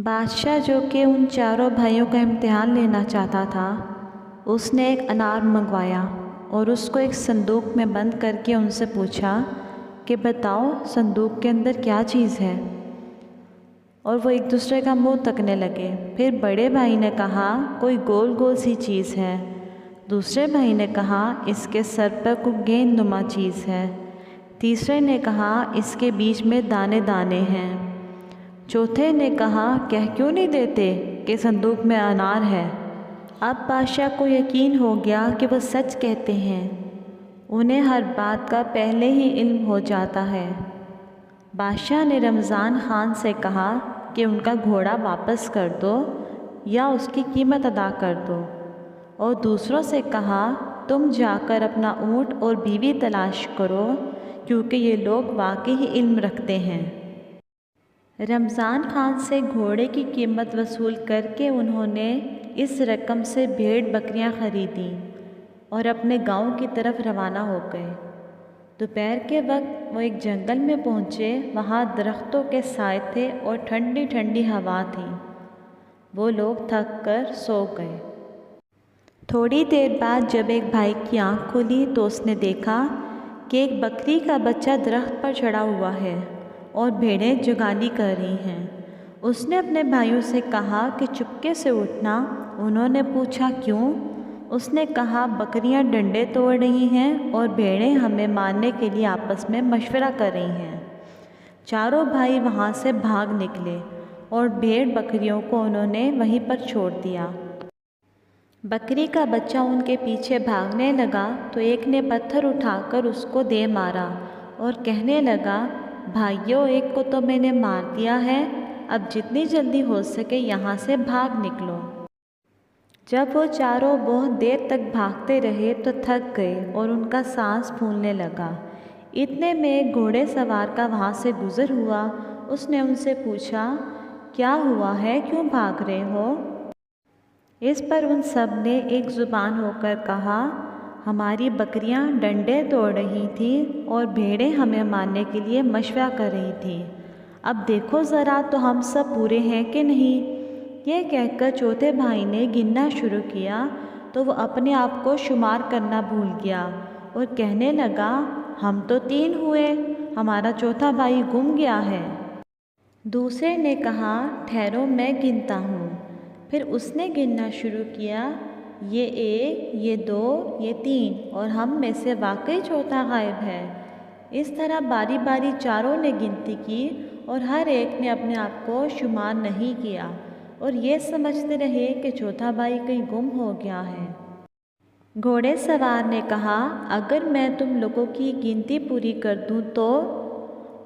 بادشاہ جو کہ ان چاروں بھائیوں کا امتحان لینا چاہتا تھا، اس نے ایک انار منگوایا اور اس کو ایک صندوق میں بند کر کے ان سے پوچھا کہ بتاؤ صندوق کے اندر کیا چیز ہے؟ اور وہ ایک دوسرے کا منہ تکنے لگے۔ پھر بڑے بھائی نے کہا کوئی گول گول سی چیز ہے۔ دوسرے بھائی نے کہا اس کے سر پر کوئی گیند نما چیز ہے۔ تیسرے نے کہا اس کے بیچ میں دانے دانے ہیں۔ چوتھے نے کہا کہہ کیوں نہیں دیتے کہ صندوق میں انار ہے؟ اب بادشاہ کو یقین ہو گیا کہ وہ سچ کہتے ہیں، انہیں ہر بات کا پہلے ہی علم ہو جاتا ہے۔ بادشاہ نے رمضان خان سے کہا کہ ان کا گھوڑا واپس کر دو یا اس کی قیمت ادا کر دو، اور دوسروں سے کہا تم جا کر اپنا اونٹ اور بیوی تلاش کرو، کیونکہ یہ لوگ واقعی علم رکھتے ہیں۔ رمضان خان سے گھوڑے کی قیمت وصول کر کے انہوں نے اس رقم سے بھیڑ بکریاں خریدیں اور اپنے گاؤں کی طرف روانہ ہو گئے۔ دوپہر کے وقت وہ ایک جنگل میں پہنچے۔ وہاں درختوں کے سائے تھے اور ٹھنڈی ٹھنڈی ہوا تھی۔ وہ لوگ تھک کر سو گئے۔ تھوڑی دیر بعد جب ایک بھائی کی آنکھ کھلی تو اس نے دیکھا کہ ایک بکری کا بچہ درخت پر چڑھا ہوا ہے اور بھیڑیں جگالی کر رہی ہیں۔ اس نے اپنے بھائیوں سے کہا کہ چپکے سے اٹھنا۔ انہوں نے پوچھا کیوں؟ اس نے کہا بکریاں ڈنڈے توڑ رہی ہیں اور بھیڑیں ہمیں مارنے کے لیے آپس میں مشورہ کر رہی ہیں۔ چاروں بھائی وہاں سے بھاگ نکلے اور بھیڑ بکریوں کو انہوں نے وہیں پر چھوڑ دیا۔ بکری کا بچہ ان کے پیچھے بھاگنے لگا تو ایک نے پتھر اٹھا کر اس کو دے مارا اور کہنے لگا بھائیو، ایک کو تو میں نے مار دیا ہے، اب جتنی جلدی ہو سکے یہاں سے بھاگ نکلو۔ جب وہ چاروں بہت دیر تک بھاگتے رہے تو تھک گئے اور ان کا سانس پھولنے لگا۔ اتنے میں ایک گھوڑے سوار کا وہاں سے گزر ہوا۔ اس نے ان سے پوچھا کیا ہوا ہے، کیوں بھاگ رہے ہو؟ اس پر ان سب نے ایک زبان ہو کر کہا ہماری بکریاں ڈنڈے توڑ رہی تھیں اور بھیڑیں ہمیں مارنے کے لیے مشورہ کر رہی تھیں۔ اب دیکھو ذرا تو ہم سب پورے ہیں کہ نہیں؟ یہ کہہ کر چوتھے بھائی نے گننا شروع کیا تو وہ اپنے آپ کو شمار کرنا بھول گیا اور کہنے لگا ہم تو 3 ہوئے، ہمارا چوتھا بھائی گم گیا ہے۔ دوسرے نے کہا ٹھہرو میں گنتا ہوں۔ پھر اس نے گننا شروع کیا، یہ 1، یہ 2، یہ 3 اور ہم میں سے واقعی چوتھا غائب ہے۔ اس طرح باری باری چاروں نے گنتی کی اور ہر ایک نے اپنے آپ کو شمار نہیں کیا اور یہ سمجھتے رہے کہ چوتھا بھائی کہیں گم ہو گیا ہے۔ گھوڑے سوار نے کہا اگر میں تم لوگوں کی گنتی پوری کر دوں تو؟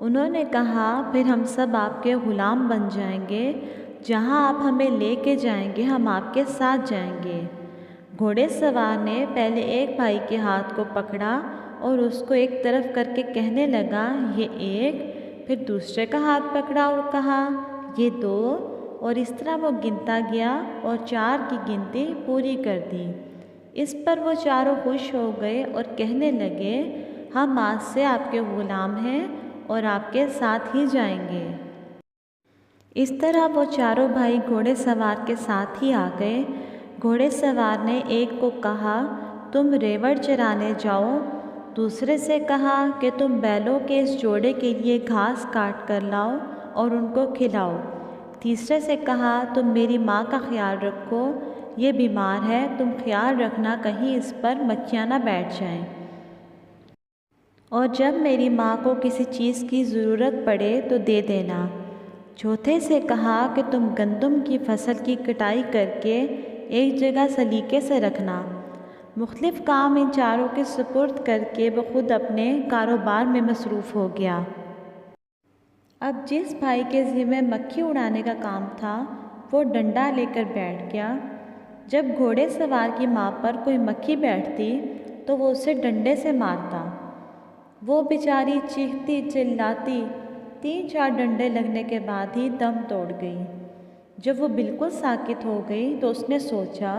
انہوں نے کہا پھر ہم سب آپ کے غلام بن جائیں گے، جہاں آپ ہمیں لے کے جائیں گے ہم آپ کے ساتھ جائیں گے۔ گھوڑے سوار نے پہلے ایک بھائی کے ہاتھ کو پکڑا اور اس کو ایک طرف کر کے کہنے لگا یہ 1، پھر دوسرے کا ہاتھ پکڑا اور کہا یہ 2، اور اس طرح وہ گنتا گیا اور 4 کی گنتی پوری کر دی۔ اس پر وہ چاروں خوش ہو گئے اور کہنے لگے ہم آج سے آپ کے غلام ہیں اور آپ کے ساتھ ہی جائیں گے۔ اس طرح وہ چاروں بھائی گھوڑے سوار کے ساتھ ہی آ گئے۔ گھوڑے سوار نے ایک کو کہا تم ریوڑ چرانے جاؤ، دوسرے سے کہا کہ تم بیلوں کے اس جوڑے کے لیے گھاس کاٹ کر لاؤ اور ان کو کھلاؤ، تیسرے سے کہا تم میری ماں کا خیال رکھو، یہ بیمار ہے، تم خیال رکھنا کہیں اس پر مکھیاں نہ بیٹھ جائیں، اور جب میری ماں کو کسی چیز کی ضرورت پڑے تو دے دینا، چوتھے سے کہا کہ تم گندم کی فصل کی کٹائی کر کے ایک جگہ سلیقے سے رکھنا۔ مختلف کام ان چاروں کے سپرد کر کے وہ خود اپنے کاروبار میں مصروف ہو گیا۔ اب جس بھائی کے ذمہ مکھی اڑانے کا کام تھا وہ ڈنڈا لے کر بیٹھ گیا۔ جب گھوڑے سوار کی ماں پر کوئی مکھی بیٹھتی تو وہ اسے ڈنڈے سے مارتا۔ وہ بیچاری چیختی چلاتی 3-4 ڈنڈے لگنے کے بعد ہی دم توڑ گئی۔ جب وہ بالکل ساکت ہو گئی تو اس نے سوچا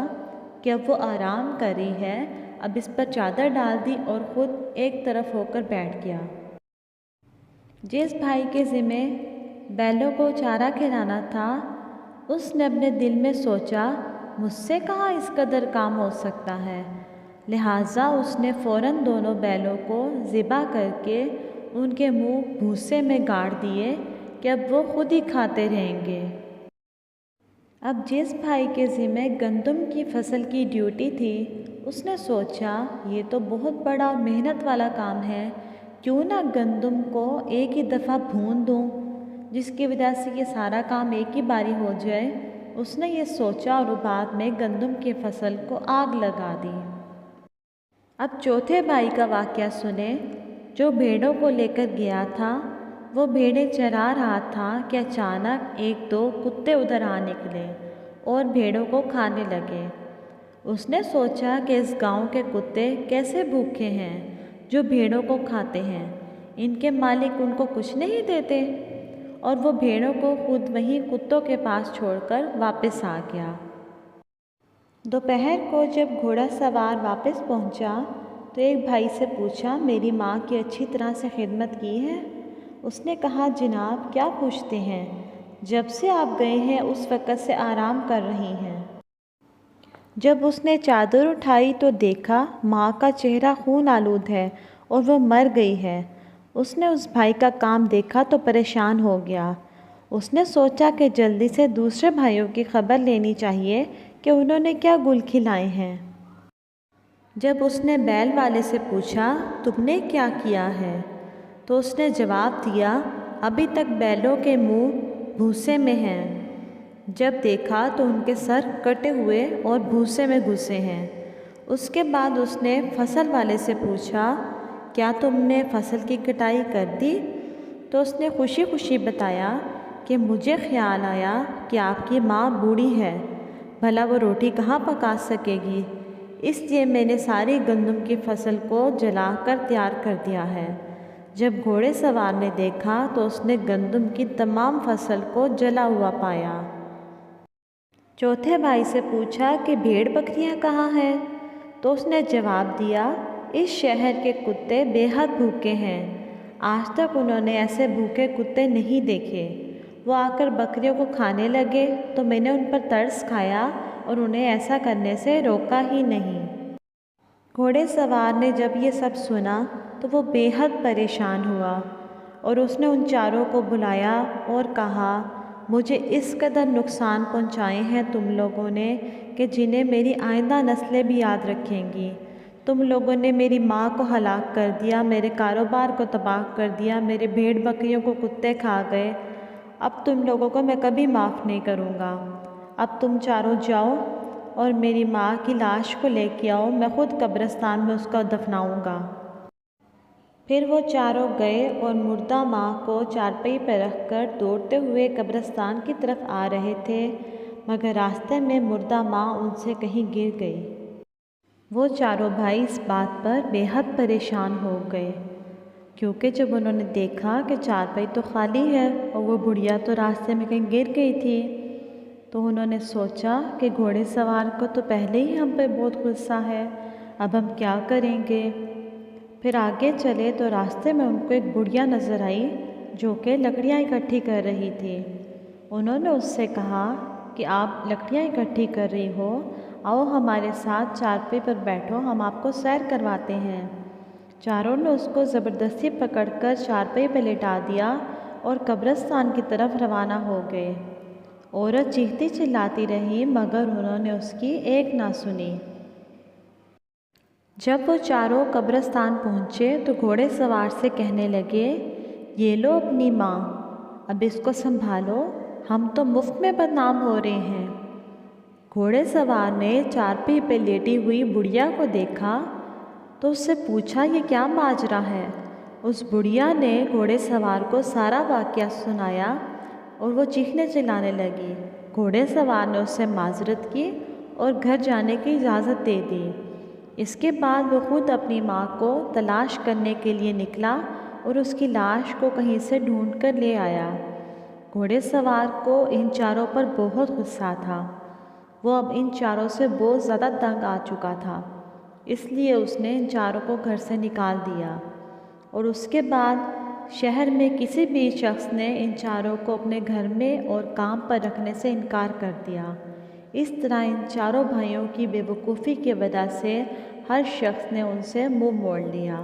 کہ اب وہ آرام کر رہی ہے، اب اس پر چادر ڈال دی اور خود ایک طرف ہو کر بیٹھ گیا۔ جس بھائی کے ذمہ بیلوں کو چارہ کھلانا تھا اس نے اپنے دل میں سوچا مجھ سے کہاں اس قدر کام ہو سکتا ہے، لہٰذا اس نے فوراً دونوں بیلوں کو ذبح کر کے ان کے منہ بھوسے میں گاڑ دیے کہ اب وہ خود ہی کھاتے رہیں گے۔ اب جس بھائی کے ذمہ گندم کی فصل کی ڈیوٹی تھی اس نے سوچا یہ تو بہت بڑا اور محنت والا کام ہے، کیوں نہ گندم کو ایک ہی دفعہ بھون دوں جس کی وجہ سے یہ سارا کام ایک ہی باری ہو جائے۔ اس نے یہ سوچا اور بعد میں گندم کی فصل کو آگ لگا دی۔ اب چوتھے بھائی کا واقعہ سنیں۔ جو بھیڑوں کو لے کر گیا تھا وہ بھیڑیں چرا رہا تھا کہ اچانک ایک دو کتے ادھر آ نکلے اور بھیڑوں کو کھانے لگے۔ اس نے سوچا کہ اس گاؤں کے کتے کیسے بھوکے ہیں جو بھیڑوں کو کھاتے ہیں، ان کے مالک ان کو کچھ نہیں دیتے، اور وہ بھیڑوں کو خود وہیں کتوں کے پاس چھوڑ کر واپس آ گیا۔ دوپہر کو جب گھوڑا سوار واپس پہنچا تو ایک بھائی سے پوچھا میری ماں کی اچھی طرح سے خدمت کی ہے؟ اس نے کہا جناب کیا پوچھتے ہیں، جب سے آپ گئے ہیں اس وقت سے آرام کر رہی ہیں۔ جب اس نے چادر اٹھائی تو دیکھا ماں کا چہرہ خون آلود ہے اور وہ مر گئی ہے۔ اس نے اس بھائی کا کام دیکھا تو پریشان ہو گیا۔ اس نے سوچا کہ جلدی سے دوسرے بھائیوں کی خبر لینی چاہیے کہ انہوں نے کیا گل کھلائے ہیں۔ جب اس نے بیل والے سے پوچھا تم نے کیا کیا ہے تو اس نے جواب دیا ابھی تک بیلوں کے منہ بھوسے میں ہیں، جب دیکھا تو ان کے سر کٹے ہوئے اور بھوسے میں گھسے ہیں۔ اس کے بعد اس نے فصل والے سے پوچھا کیا تم نے فصل کی کٹائی کر دی؟ تو اس نے خوشی خوشی بتایا کہ مجھے خیال آیا کہ آپ کی ماں بوڑھی ہے، بھلا وہ روٹی کہاں پکا سکے گی، اس لیے میں نے ساری گندم کی فصل کو جلا کر تیار کر دیا ہے۔ جب گھوڑے سوار نے دیکھا تو اس نے گندم کی تمام فصل کو جلا ہوا پایا۔ چوتھے بھائی سے پوچھا کہ بھیڑ بکریاں کہاں ہیں؟ تو اس نے جواب دیا اس شہر کے کتے بے حد بھوکے ہیں، آج تک انہوں نے ایسے بھوکے کتے نہیں دیکھے۔ وہ آ کر بکریوں کو کھانے لگے تو میں نے ان پر ترس کھایا اور انہیں ایسا کرنے سے روکا ہی نہیں۔ گھوڑے سوار نے جب یہ سب سنا تو وہ بے حد پریشان ہوا اور اس نے ان چاروں کو بلایا اور کہا مجھے اس قدر نقصان پہنچائے ہیں تم لوگوں نے کہ جنہیں میری آئندہ نسلیں بھی یاد رکھیں گی۔ تم لوگوں نے میری ماں کو ہلاک کر دیا، میرے کاروبار کو تباہ کر دیا، میرے بھیڑ بکریوں کو کتے کھا گئے، اب تم لوگوں کو میں کبھی معاف نہیں کروں گا۔ اب تم چاروں جاؤ اور میری ماں کی لاش کو لے کے آؤ، میں خود قبرستان میں اس کو دفناؤں گا۔ پھر وہ چاروں گئے اور مردہ ماں کو چارپائی پہ رکھ کر دوڑتے ہوئے قبرستان کی طرف آ رہے تھے، مگر راستے میں مردہ ماں ان سے کہیں گر گئی۔ وہ چاروں بھائی اس بات پر بے حد پریشان ہو گئے، کیونکہ جب انہوں نے دیکھا کہ چارپائی تو خالی ہے اور وہ بڑھیا تو راستے میں کہیں گر گئی تھی، تو انہوں نے سوچا کہ گھوڑے سوار کو تو پہلے ہی ہم پہ بہت غصہ ہے، اب ہم کیا کریں گے۔ پھر آگے چلے تو راستے میں ان کو ایک بڑھیا نظر آئی جو کہ لکڑیاں اکٹھی کر رہی تھی۔ انہوں نے اس سے کہا کہ آپ لکڑیاں اکٹھی کر رہی ہو، آؤ ہمارے ساتھ چارپائی پر بیٹھو، ہم آپ کو سیر کرواتے ہیں۔ چاروں نے اس کو زبردستی پکڑ کر چارپائی پہ لٹا دیا اور قبرستان کی طرف روانہ ہو گئے۔ عورت چیختی چلاتی رہی مگر انہوں نے اس کی ایک نہ سنی۔ جب وہ چاروں قبرستان پہنچے تو گھوڑے سوار سے کہنے لگے یہ لو اپنی ماں، اب اس کو سنبھالو، ہم تو مفت میں بدنام ہو رہے ہیں۔ گھوڑے سوار نے چارپائی پہ لیٹی ہوئی بڑھیا کو دیکھا تو اس سے پوچھا یہ کیا ماجرا ہے۔ اس بڑھیا نے گھوڑے سوار کو سارا واقعہ سنایا اور وہ چیخنے چلانے لگی۔ گھوڑے سوار نے اس سے معذرت کی اور گھر جانے کی اجازت دے دی۔ اس کے بعد وہ خود اپنی ماں کو تلاش کرنے کے لیے نکلا اور اس کی لاش کو کہیں سے ڈھونڈ کر لے آیا۔ گھوڑے سوار کو ان چاروں پر بہت غصہ تھا، وہ اب ان چاروں سے بہت زیادہ تنگ آ چکا تھا، اس لیے اس نے ان چاروں کو گھر سے نکال دیا اور اس کے بعد شہر میں کسی بھی شخص نے ان چاروں کو اپنے گھر میں اور کام پر رکھنے سے انکار کر دیا۔ اس طرح ان چاروں بھائیوں کی بے وقوفی کی وجہ سے ہر شخص نے ان سے منہ موڑ لیا۔